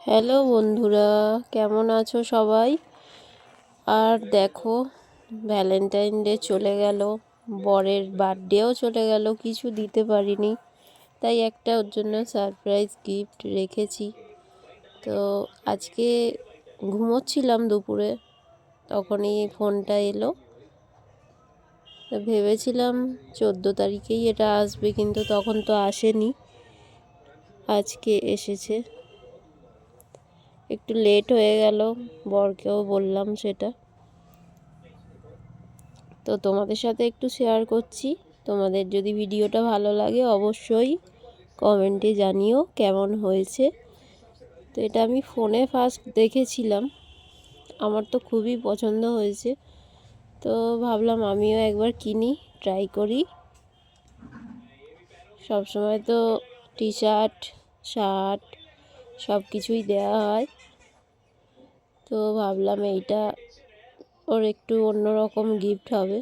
Hello বন্ধুরা, কেমন আছো সবাই? আর দেখো, ভ্যালেন্টাইন ডে চলে গেল, বরের বার্থডেও চলে গেল, কিছু দিতে পারিনি। তাই একটা ওর জন্য সারপ্রাইজ গিফট রেখেছি। তো আজকে ঘুমোচ্ছিলাম দুপুরে, তখনই ফোনটা এলো। তো ভেবেছিলাম 14 তারিখেই এটা আসবে, কিন্তু তখন তো আসেনি, আজকে এসেছে। একটু লেট হয়ে গেল, বরকেও বললাম সেটা। তো তোমাদের সাথে একটু শেয়ার করছি। তোমাদের যদি ভিডিওটা ভালো লাগে অবশ্যই কমেন্টে জানিও কেমন হয়েছে। তো এটা আমি ফোনে ফার্স্ট দেখেছিলাম, আমার তো খুবই পছন্দ হয়েছে। তো ভাবলাম আমিও একবার কিনি, ট্রাই করি। সবসময় তো টি শার্ট, শার্ট সব কিছুই দেওয়া হয়, তো ভাবলাম এইটা ওর একটু অন্যরকম গিফট হবে।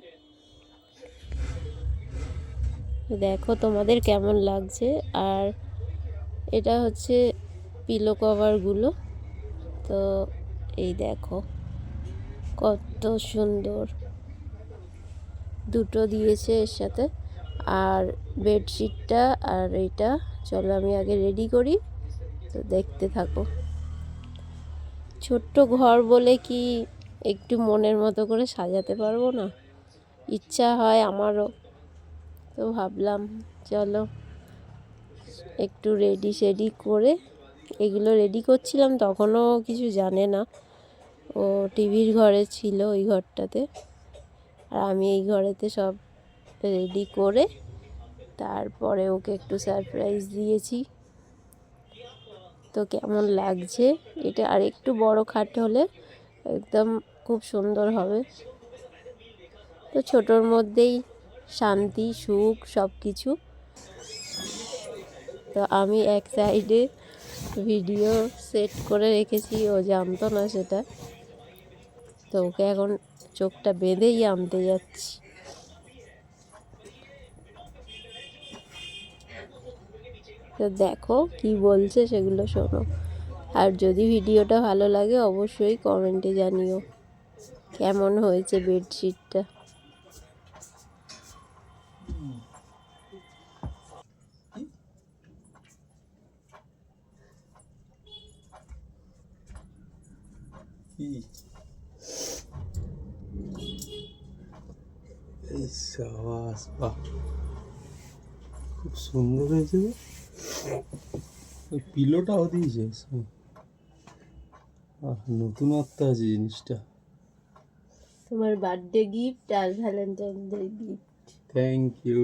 দেখো তোমাদের কেমন লাগছে। আর এটা হচ্ছে পিলো কভারগুলো। তো এই দেখো কত সুন্দর, দুটো দিয়েছে এর সাথে। আর বেডশিটটা আর এইটা, চলো আমি আগে রেডি করি, তো দেখতে থাকো। ছোট্ট ঘর বলে কি একটু মনের মতো করে সাজাতে পারবো না? ইচ্ছা হয় আমারও। তো ভাবলাম চলো একটু রেডি করে, এগুলো রেডি করছিলাম, তখনও কিছু জানে না। ও টিভির ঘরে ছিল, ওই ঘরটাতে, আর আমি এই ঘরেতে সব রেডি করে তারপরে ওকে একটু সারপ্রাইজ দিয়েছি। তো কেমন লাগছে এটা? আর একটু বড় খাট হলে একদম খুব সুন্দর হবে। তো ছোটোর মধ্যেই শান্তি, সুখ সব কিছু। তো আমি এক সাইডে ভিডিও সেট করে রেখেছি, ও জানতো না সেটা। তো ওকে এখন চোখটা বেঁধেই আনতে যাচ্ছি। তো দেখো কি বলছে সেগুলো শোনো। আর যদি ভিডিওটা ভালো লাগে অবশ্যই কমেন্টে জানিও কেমন হয়েছে বেডশিটটা। খুব সুন্দর হয়েছে। পিলোটাও দিয়েছে, নতুনত্ব আছে জিনিসটা। তোমার বার্থডে গিফট আর Valentine day gift. Thank you.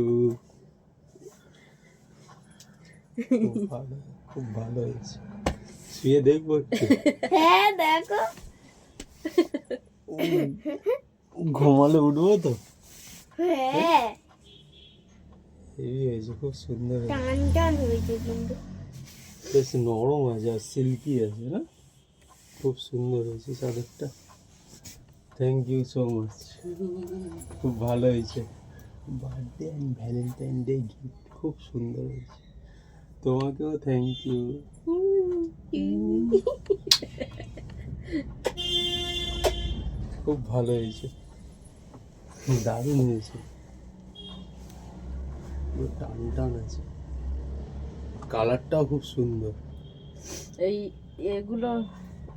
খুব ভালো হয়েছে। শুয়ে দেখবো একটু? হ্যাঁ দেখো, ঘুমালে উঠবো তো? হ্যাঁ হেভি হয়েছে, খুব সুন্দর হয়েছে। টান টান হয়েছে, কিন্তু বেশ নরম আছে আর সিল্কি আছে না? খুব সুন্দর হয়েছে চাদরটা। থ্যাংক ইউ সো মাচ, খুব ভালো হয়েছে। Birthday and Valentine day gift খুব সুন্দর হয়েছে। তোমাকেও থ্যাংক ইউ। খুব ভালো হয়েছে, দারুণ হয়েছে। টান টান আছে, কালারটাও খুব সুন্দর। এই এগুলো,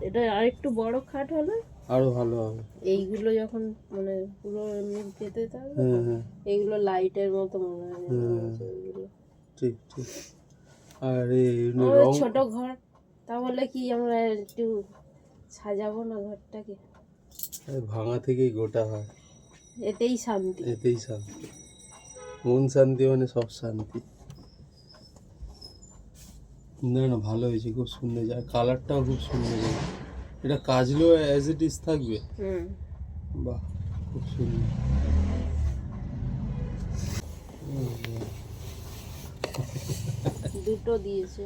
এটা আরেকটু বড় খাট হলে আরো ভালো হবে। এইগুলো যখন মানে পুরো এমনি পেতে থাকবে, হ্যাঁ, এইগুলো লাইটের মতো মনে হয় ওইগুলো। ঠিক ঠিক। আর এই আমাদের রং, ছোট ঘর, তাহলে কি আমরা একটু সাজাবো না ঘরটাকে? ভাঙা থেকেই গোটা হয়, এতেই শান্তি। এতেই শান্তি। মন শান্তি মানে সব শান্তি। না না, ভালো হয়েছে, খুব সুন্দর। আর কালারটাও খুব সুন্দর হয়েছে। এটা কাজলেও অ্যাজ ইট ইজ থাকবে। বাহ, খুব সুন্দর। দুটো দিয়েছে।